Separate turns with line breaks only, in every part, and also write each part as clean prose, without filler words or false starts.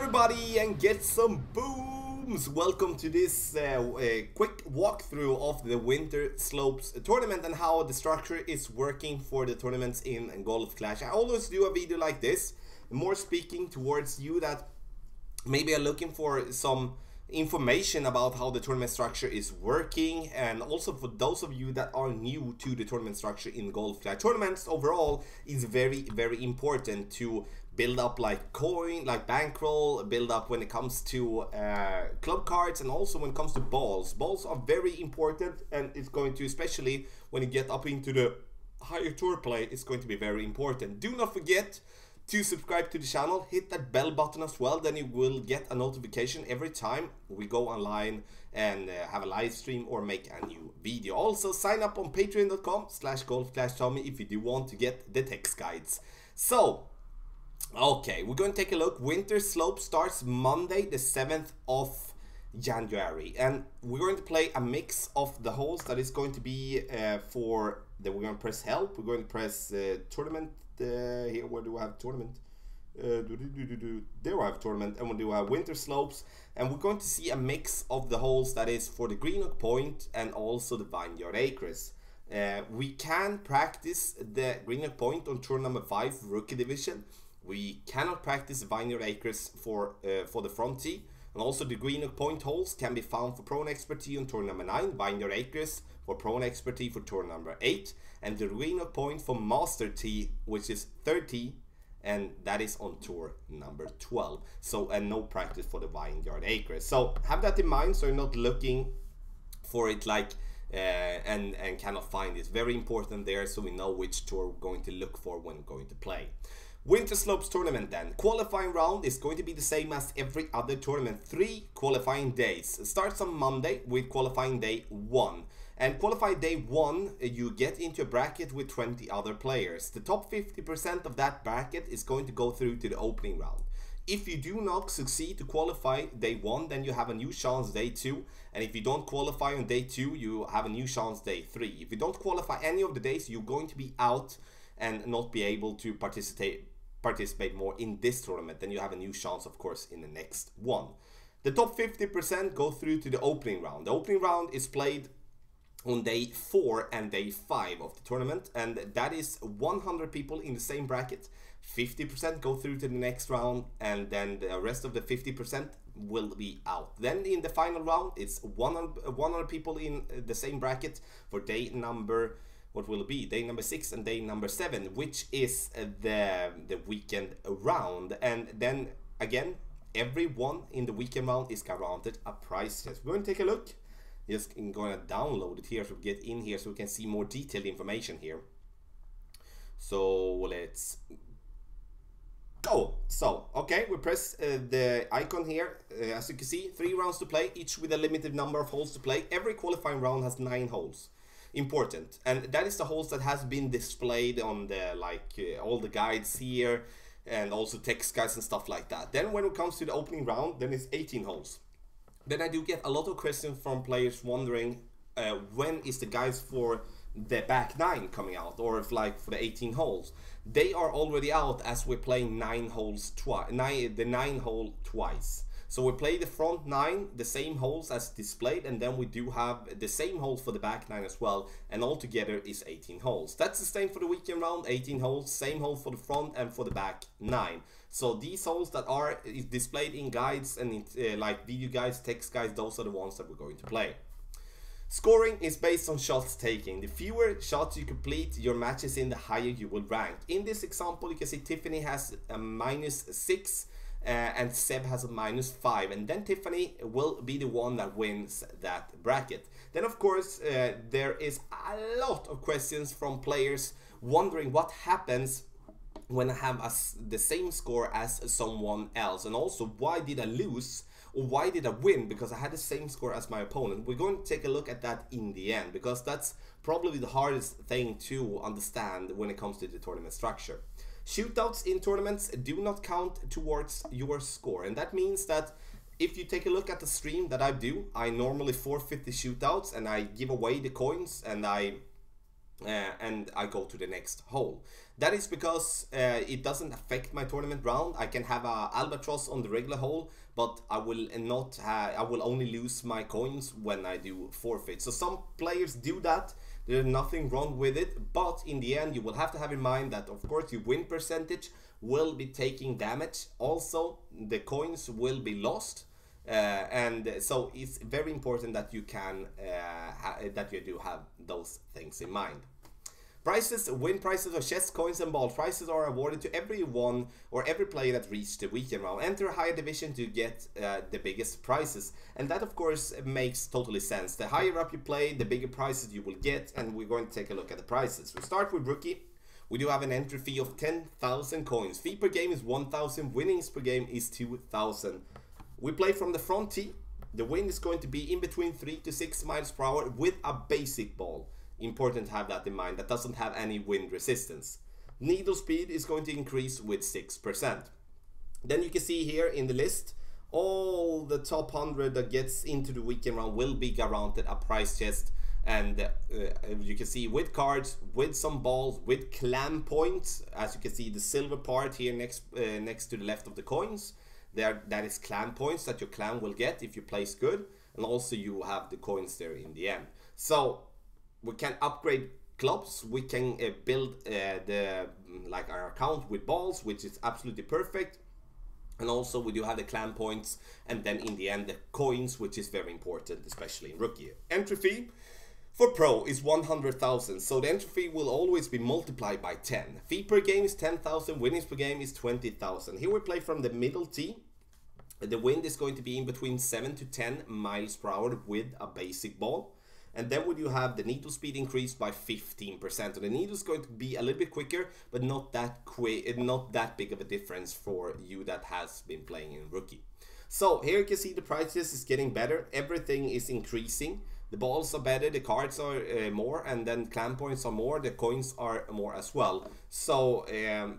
everybody and get some booms! Welcome to this quick walkthrough of the Winter Slopes tournament and how the structure is working for the tournaments in Golf Clash. I always do a video like this, more speaking towards you that maybe are looking for some information about how the tournament structure is working, and also for those of you that are new to the tournament structure in Golf Clash. Tournaments overall is very important to build up like coin, like bankroll, build up when it comes to club cards, and also when it comes to balls. Balls are very important, and it's going to, especially when you get up into the higher tour play, it's going to be very important. Do not forget to subscribe to the channel, hit that bell button as well, then you will get a notification every time we go online and have a live stream or make a new video. Also sign up on patreon.com/golfclashtommy if you do want to get the text guides. So okay, we're going to take a look. Winter Slope starts Monday the 7th of January, and we're going to play a mix of the holes that is going to be we're going to press help, we're going to press tournament. Here, where do I have tournament? There I have tournament, and we do have Winter Slopes, and we're going to see a mix of the holes that is for the Green Oak Point and also the Vineyard Acres. We can practice the Green Oak Point on tour number 5 Rookie Division. We cannot practice Vineyard Acres for the front tee, and also the Green Oak Point holes can be found for Pro and Expert tee on tour number 9, Vineyard Acres for Pro and Expert tee for tour number 8, and the Green Oak Point for Master tee, which is 30, and that is on tour number 12. So, and no practice for the Vineyard Acres. So have that in mind, so you're not looking for it like and cannot find it. Very important there, so we know which tour we're going to look for when going to play. Winter Slopes tournament then. Qualifying round is going to be the same as every other tournament. 3 qualifying days. It starts on Monday with qualifying day 1. And qualifying day 1, you get into a bracket with 20 other players. The top 50% of that bracket is going to go through to the opening round. If you do not succeed to qualify day 1, then you have a new chance day 2. And if you don't qualify on day 2, you have a new chance day 3. If you don't qualify any of the days, you're going to be out and not be able to participate more in this tournament. Then you have a new chance, of course, in the next one. The top 50% go through to the opening round. The opening round is played on day 4 and day 5 of the tournament, and that is 100 people in the same bracket. 50% go through to the next round, and then the rest of the 50% will be out. Then in the final round, it's 100 people in the same bracket for day number, what will it be? Day number 6 and day number 7, which is the weekend round. And then again, everyone in the weekend round is granted a prize test. We're going to take a look. Just going to download it here so we get in here so we can see more detailed information here. So let's go. So okay, we press the icon here. As you can see, 3 rounds to play, each with a limited number of holes to play. Every qualifying round has 9 holes. Important, and that is the holes that has been displayed on the all the guides here, and also text guides and stuff like that. Then when it comes to the opening round, then it's 18 holes. Then I do get a lot of questions from players wondering when is the guides for the back 9 coming out, or if like for the 18 holes. They are already out as we're playing 9 holes twice, the 9 hole twice. So we play the front 9, the same holes as displayed, and then we do have the same holes for the back 9 as well, and altogether is 18 holes. That's the same for the weekend round, 18 holes, same hole for the front and for the back 9. So these holes that are displayed in guides and in, like video guides, text guides, those are the ones that we're going to play. Scoring is based on shots taken. The fewer shots you complete your matches in, the higher you will rank. In this example, you can see Tiffany has a -6. And Seb has a -5, and then Tiffany will be the one that wins that bracket. Then of course there is a lot of questions from players wondering what happens when I have the same score as someone else, and also why did I lose or why did I win because I had the same score as my opponent. We're going to take a look at that in the end, because that's probably the hardest thing to understand when it comes to the tournament structure. Shootouts in tournaments do not count towards your score, and that means that if you take a look at the stream that I do, I normally forfeit the shootouts and I give away the coins, and I go to the next hole. That is because it doesn't affect my tournament round. I can have a albatross on the regular hole, but I will not I will only lose my coins when I do forfeit. So some players do that. There's nothing wrong with it, but in the end you will have to have in mind that of course your win percentage will be taking damage. Also the coins will be lost. And so it's very important that you can that you do have those things in mind. Prizes, win prices of chess, coins and ball. Prizes are awarded to everyone or every player that reached the weekend round. Enter a higher division to get the biggest prizes. And that of course makes totally sense. The higher up you play, the bigger prizes you will get. And we're going to take a look at the prizes. We start with rookie. We do have an entry fee of 10,000 coins. Fee per game is 1,000. Winnings per game is 2,000. We play from the front tee. The wind is going to be in between 3 to 6 miles per hour with a basic ball. Important to have that in mind. That doesn't have any wind resistance. Needle speed is going to increase with 6%. Then you can see here in the list, all the top 100 that gets into the weekend round will be guaranteed a prize chest. And you can see with cards, with some balls, with clan points. As you can see, the silver part here next to the left of the coins. There, that is clan points that your clan will get if you place good. And also you have the coins there in the end. So we can upgrade clubs, we can build our account with balls, which is absolutely perfect. And also we do have the clan points, and then in the end the coins, which is very important, especially in rookie. Entry fee for pro is 100,000, so the entry fee will always be multiplied by 10. Fee per game is 10,000, winnings per game is 20,000. Here we play from the middle tee. The wind is going to be in between 7 to 10 miles per hour with a basic ball. And then would you have the needle speed increased by 15%. So the needle is going to be a little bit quicker, but not that quick, not that big of a difference for you that has been playing in rookie. So here you can see the prices is getting better. Everything is increasing. The balls are better, the cards are more, and then clan points are more, the coins are more as well. So,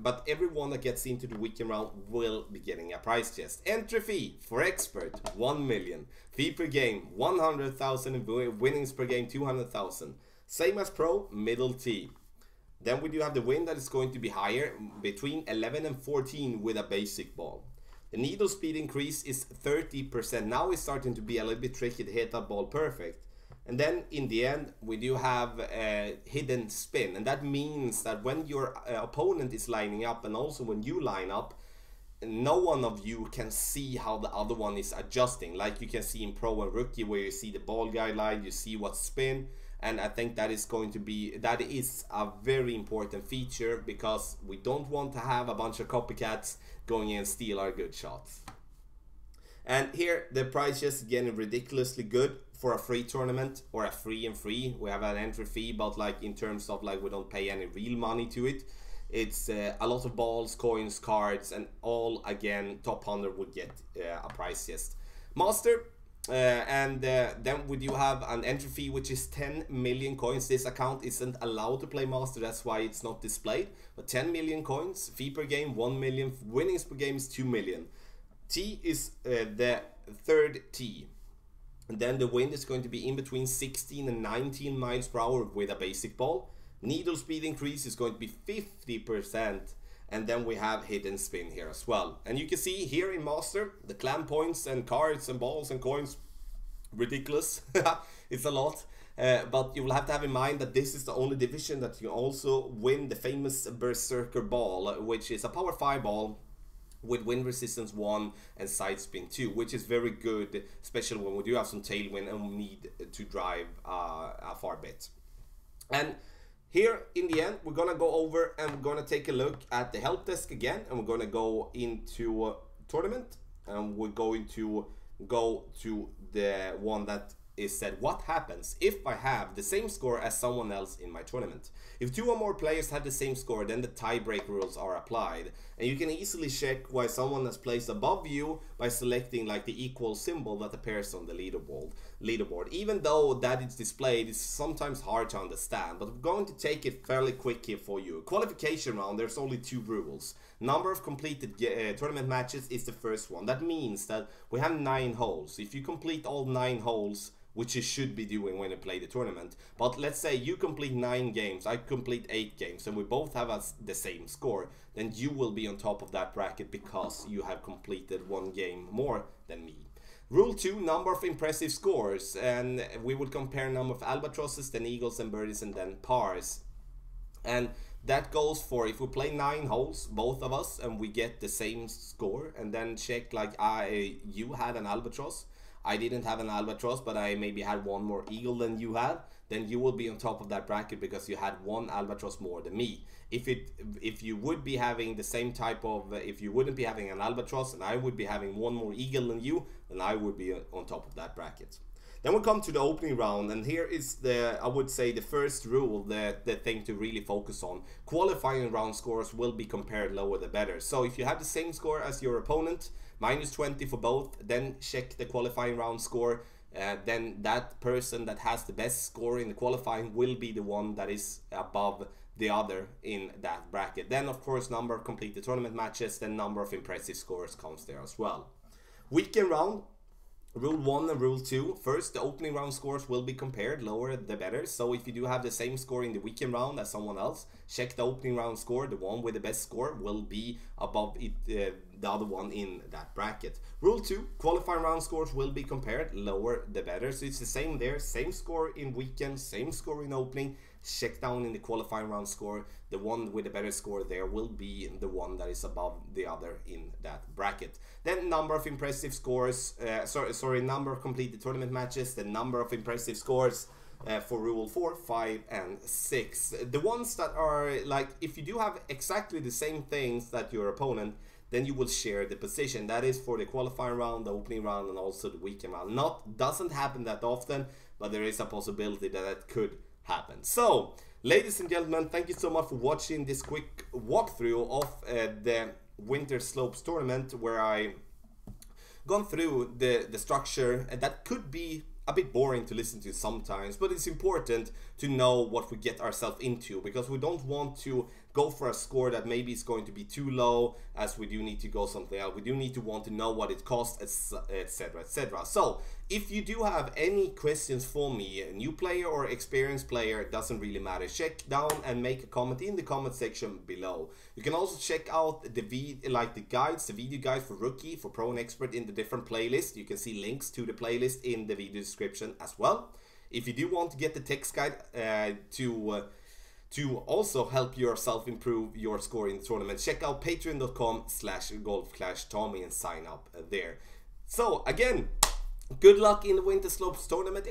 but everyone that gets into the weekend round will be getting a prize chest. Entry fee for expert, 1 million. Fee per game, 100,000. Winnings per game, 200,000. Same as pro, middle tee. Then we do have the win that is going to be higher, between 11 and 14 with a basic ball. The needle speed increase is 30%. Now it's starting to be a little bit tricky to hit that ball perfect. And then in the end, we do have a hidden spin. And that means that when your opponent is lining up, and also when you line up, no one of you can see how the other one is adjusting. Like you can see in pro and rookie, where you see the ball guideline, you see what spin. And I think that is going to be, that is a very important feature, because we don't want to have a bunch of copycats going in and steal our good shots. And here the price is getting ridiculously good for a free tournament, or a free and free. We have an entry fee, but like in terms of like we don't pay any real money to it. It's a lot of balls, coins, cards, and all again top 100 would get a prize chest. Master, and then we do have an entry fee which is 10 million coins. This account isn't allowed to play master, that's why it's not displayed. But 10 million coins, fee per game 1 million, winnings per game is 2 million. T is the third tee. And then the wind is going to be in between 16 and 19 miles per hour with a basic ball. Needle speed increase is going to be 50%. And then we have hidden spin here as well. And you can see here in Master, the clan points and cards and balls and coins, ridiculous. It's a lot. But you will have to have in mind that this is the only division that you also win the famous Berserker ball, which is a power 5 ball with wind resistance 1 and side spin 2, which is very good, especially when we do have some tailwind and we need to drive a far bit. And here in the end, we're gonna go over and we're gonna take a look at the help desk again, and we're gonna go into tournament, and we're going to go to the one that is said, what happens if I have the same score as someone else in my tournament? If 2 or more players have the same score, then the tiebreaker rules are applied, and you can easily check why someone has placed above you by selecting like the equal symbol that appears on the leaderboard. Even though that is displayed, it's sometimes hard to understand, but I'm going to take it fairly quick here for you. Qualification round, there's only 2 rules. Number of completed tournament matches is the first one. That means that we have 9 holes. If you complete all 9 holes which you should be doing when you play the tournament. But let's say you complete 9 games, I complete 8 games, and we both have the same score, then you will be on top of that bracket because you have completed 1 game more than me. Rule 2, number of impressive scores, and we would compare number of albatrosses, then eagles and birdies, and then pars. And that goes for if we play 9 holes, both of us, and we get the same score, and then check like you had an albatross, I didn't have an albatross, but I maybe had 1 more eagle than you had, then you will be on top of that bracket because you had 1 albatross more than me. If you would be having the same type of, if you wouldn't be having an albatross and I would be having 1 more eagle than you, then I would be on top of that bracket. Then we come to the opening round, and here is I would say the first rule, the thing to really focus on. Qualifying round scores will be compared lower the better. So if you have the same score as your opponent, -20 for both, then check the qualifying round score. Then that person that has the best score in the qualifying will be the one that is above the other in that bracket. Then of course number of completed tournament matches, then number of impressive scores comes there as well. Weekend round. Rule 1 and Rule 2. First, the opening round scores will be compared, lower the better. So if you do have the same score in the weekend round as someone else, check the opening round score. The one with the best score will be above the other one in that bracket. Rule 2, qualifying round scores will be compared, lower the better. So it's the same there, same score in weekend, same score in opening. Check down in the qualifying round score. The one with the better score there will be the one that is above the other in that bracket. Then number of impressive scores, number of completed tournament matches, the number of impressive scores for Rule 4, 5, and 6. The ones that are like, if you do have exactly the same things that your opponent, then you will share the position. That is for the qualifying round, the opening round, and also the weekend round. Doesn't happen that often, but there is a possibility that that could happen. So, ladies and gentlemen, thank you so much for watching this quick walkthrough of the Winter Slopes tournament, where I gone through the structure, and that could be a bit boring to listen to sometimes, but it's important to know what we get ourselves into, because we don't want to go for a score that maybe is going to be too low, as we do need to go something else. We do need to want to know what it costs, etc, etc. So if you do have any questions for me, a new player or experienced player, it doesn't really matter, check down and make a comment in the comment section below. You can also check out the video guides for rookie, for pro and expert in the different playlists. You can see links to the playlist in the video description as well. If you do want to get the text guide to also help yourself improve your score in the tournament, check out patreon.com/golfclashtommy and sign up there. So again, good luck in the Winter Slopes tournament.